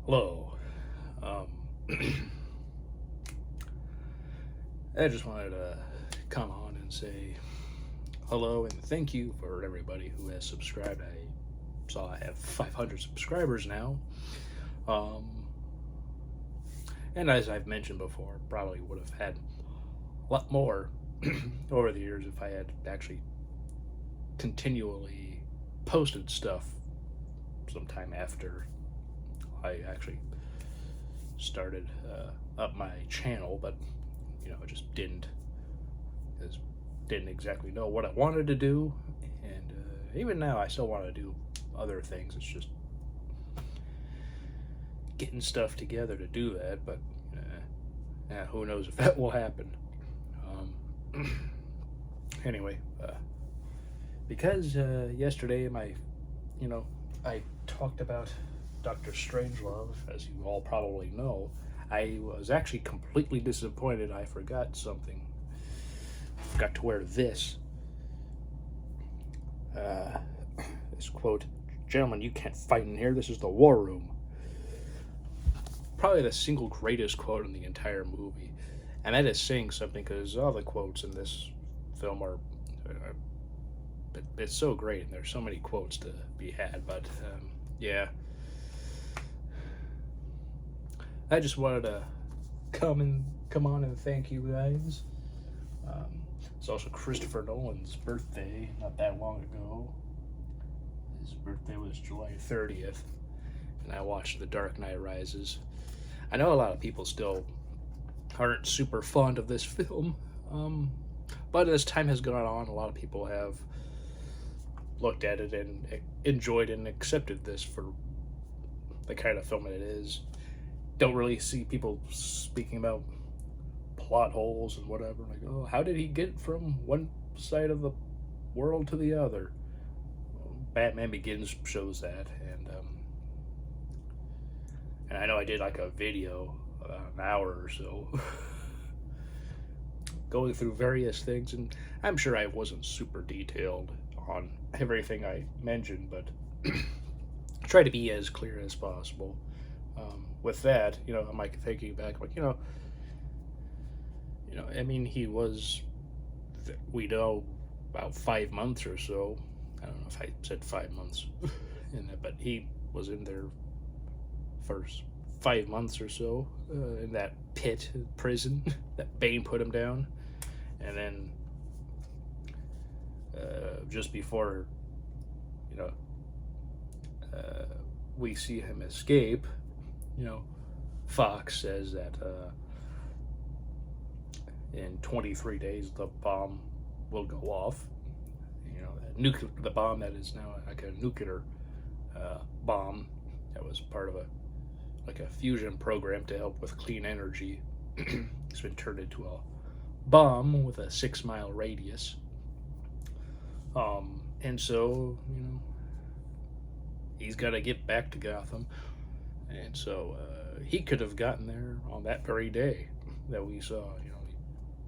Hello. Um, I just wanted to come on and say hello and thank you for everybody who has subscribed. I saw I have 500 subscribers now. Um, and as I've mentioned before, probably would have had a lot more over the years if I had actually continually posted stuff sometime after I actually started up my channel, but I just didn't exactly know what I wanted to do, and even now I still want to do other things. It's just getting stuff together to do that, but who knows if that will happen. Anyway, because yesterday I talked about Dr. Strangelove, as you all probably know. I was actually completely disappointed. I forgot something. Forgot to wear this. This quote: "Gentlemen, you can't fight in here. This is the war room." Probably the single greatest quote in the entire movie, and that is saying something because all the quotes in this film are it's so great, and there's so many quotes to be had. But yeah, I just wanted to come on and thank you guys. It's also Christopher Nolan's birthday not that long ago. His birthday was July 30th, and I watched The Dark Knight Rises. I know a lot of people still aren't super fond of this film, but as time has gone on, a lot of people have looked at it and enjoyed and accepted this for the kind of film it is. Don't really see people speaking about plot holes and whatever. Like, oh, how did he get from one side of the world to the other? Well, Batman Begins shows that, and I know I did like a video about an hour or so going through various things, and I'm sure I wasn't super detailed on everything I mentioned, but try to be as clear as possible. With that, I'm like thinking back, like I mean, he was, we know, about 5 months or so. I don't know if I said 5 months, but he was in there for 5 months or so in that pit prison that Bane put him down, and then just before, you know, we see him escape. Fox says that in 23 days the bomb will go off. The bomb that is now like a nuclear bomb that was part of a fusion program to help with clean energy. It's been turned into a bomb with a 6-mile radius. And so, he's got to get back to Gotham. And so he could have gotten there on that very day that we saw.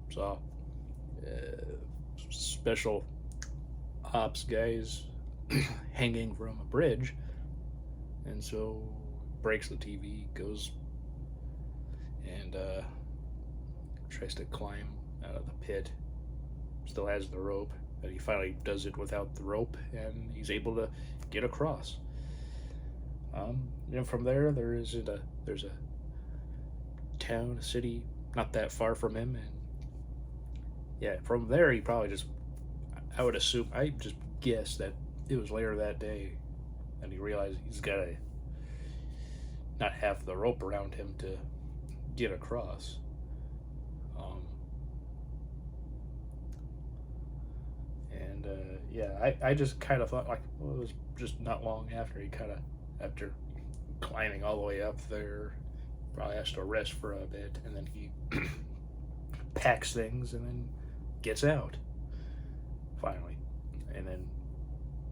We saw special ops guys hanging from a bridge. And so breaks the TV, goes and tries to climb out of the pit. Still has the rope, but he finally does it without the rope, and he's able to get across. From there's a town, a city not that far from him, and yeah, from there he probably just, I would assume, I just guess that it was later that day, and he realized he's got to not have the rope around him to get across. And yeah, I just kind of thought, like, well, it was just not long after after climbing all the way up there, probably has to rest for a bit, and then he packs things and then gets out finally, and then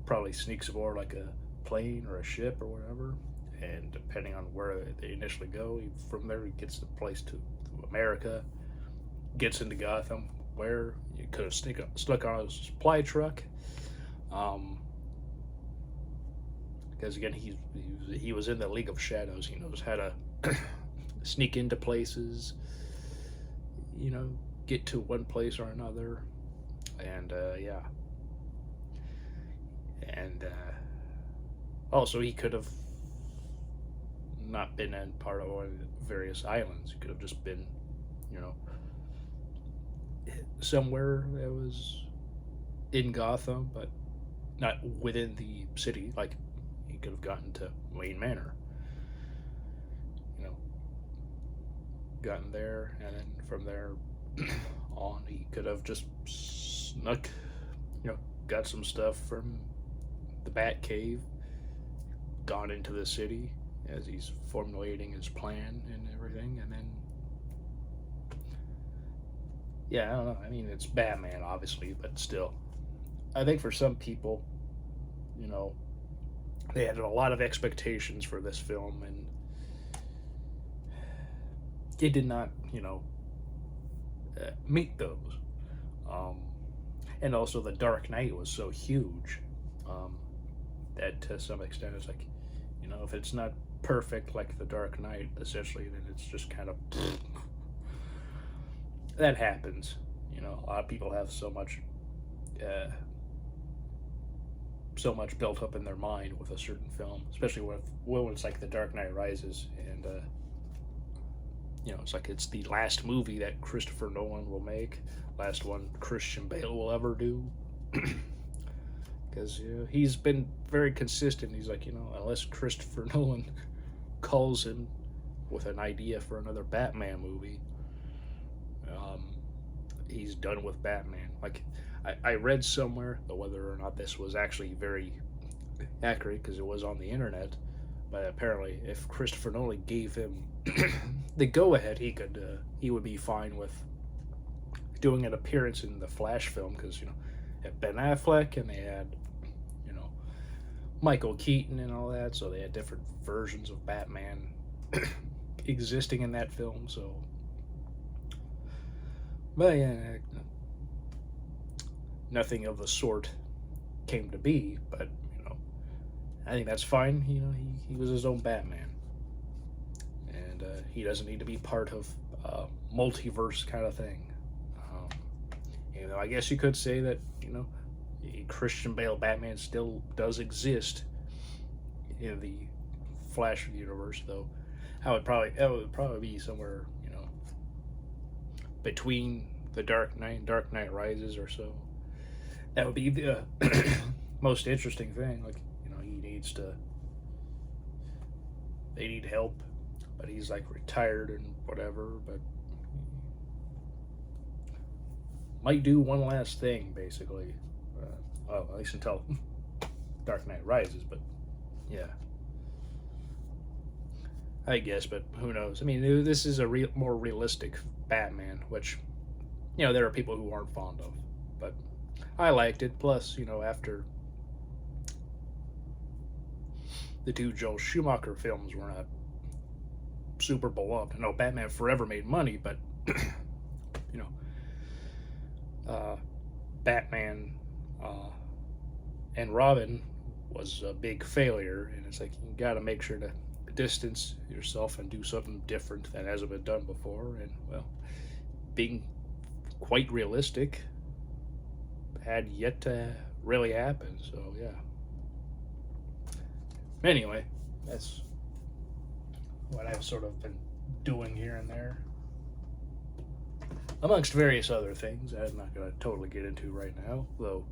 probably sneaks aboard like a plane or a ship or whatever, and depending on where they initially go, from there he gets the place to America, gets into Gotham, where you could have stuck on a supply truck, because again, he was in the League of Shadows. He knows how to sneak into places, you know, get to one place or another, and yeah, and also he could have not been in part of one of the various islands. He could have just been, you know, somewhere that was in Gotham, but not within the city. Like he could have gotten to Wayne Manor, you know, gotten there, and then from there on, he could have just snuck, you know, got some stuff from the Bat Cave, gone into the city as he's formulating his plan and everything, and then yeah, I don't know. I mean, it's Batman, obviously, but still, I think for some people, you know, they had a lot of expectations for this film, and it did not, you know, meet those. Um, and also, The Dark Knight was so huge that to some extent it's like, you know, if it's not perfect like The Dark Knight, essentially, then it's just kind of that happens. You know, a lot of people have so much built up in their mind with a certain film, especially when it's like The Dark Knight Rises, and you know, it's like it's the last movie that Christopher Nolan will make, last one Christian Bale will ever do, because you know, he's been very consistent. He's like, you know, unless Christopher Nolan calls him with an idea for another Batman movie, he's done with Batman. Like, I read somewhere, though whether or not this was actually very accurate because it was on the internet, but apparently if Christopher Nolan gave him the go-ahead, he would be fine with doing an appearance in the Flash film, because, you know, had Ben Affleck and they had, you know, Michael Keaton and all that, so they had different versions of Batman existing in that film, so. But yeah, nothing of the sort came to be, but, you know, I think that's fine. You know, he was his own Batman, and he doesn't need to be part of multiverse kind of thing. You know, I guess you could say that, you know, Christian Bale Batman still does exist in the Flash universe, though. It would probably be somewhere, you know, between the Dark Knight and Dark Knight Rises or so. That would be the most interesting thing. Like, you know, they need help, but he's like retired and whatever, but might do one last thing, basically. Well, at least until Dark Knight Rises, but yeah. I guess, but who knows? I mean, this is a more realistic Batman, which, you know, there are people who aren't fond of, but I liked it. Plus, you know, after the two Joel Schumacher films were not super beloved. I know Batman Forever made money, but you know, Batman and Robin was a big failure, and it's like you got to make sure to distance yourself and do something different that hasn't been done before. And well, being quite realistic had yet to really happen. So yeah. Anyway, that's what I've sort of been doing here and there, amongst various other things I'm not going to totally get into right now, though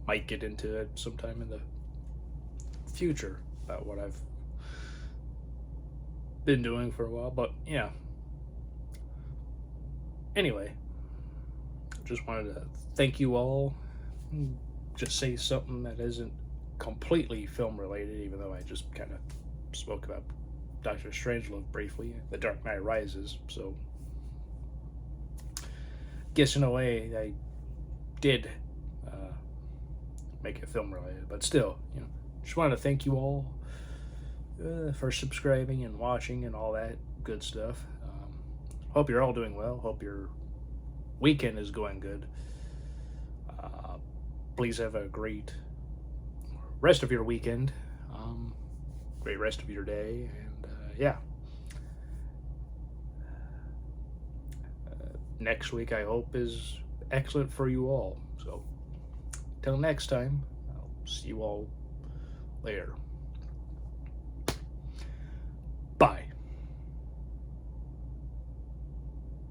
might get into it sometime in the future about what I've been doing for a while. But yeah, anyway, just wanted to thank you all. Just say something that isn't completely film related, even though I just kind of spoke about Doctor Strangelove briefly, The Dark Knight Rises, so guess in a way I did make it film related, but still, you know, just wanted to thank you all for subscribing and watching and all that good stuff. Hope you're all doing well. Hope your weekend is going good. Please have a great rest of your weekend. Great rest of your day. And yeah. Next week, I hope, is excellent for you all. So, till next time, I'll see you all later.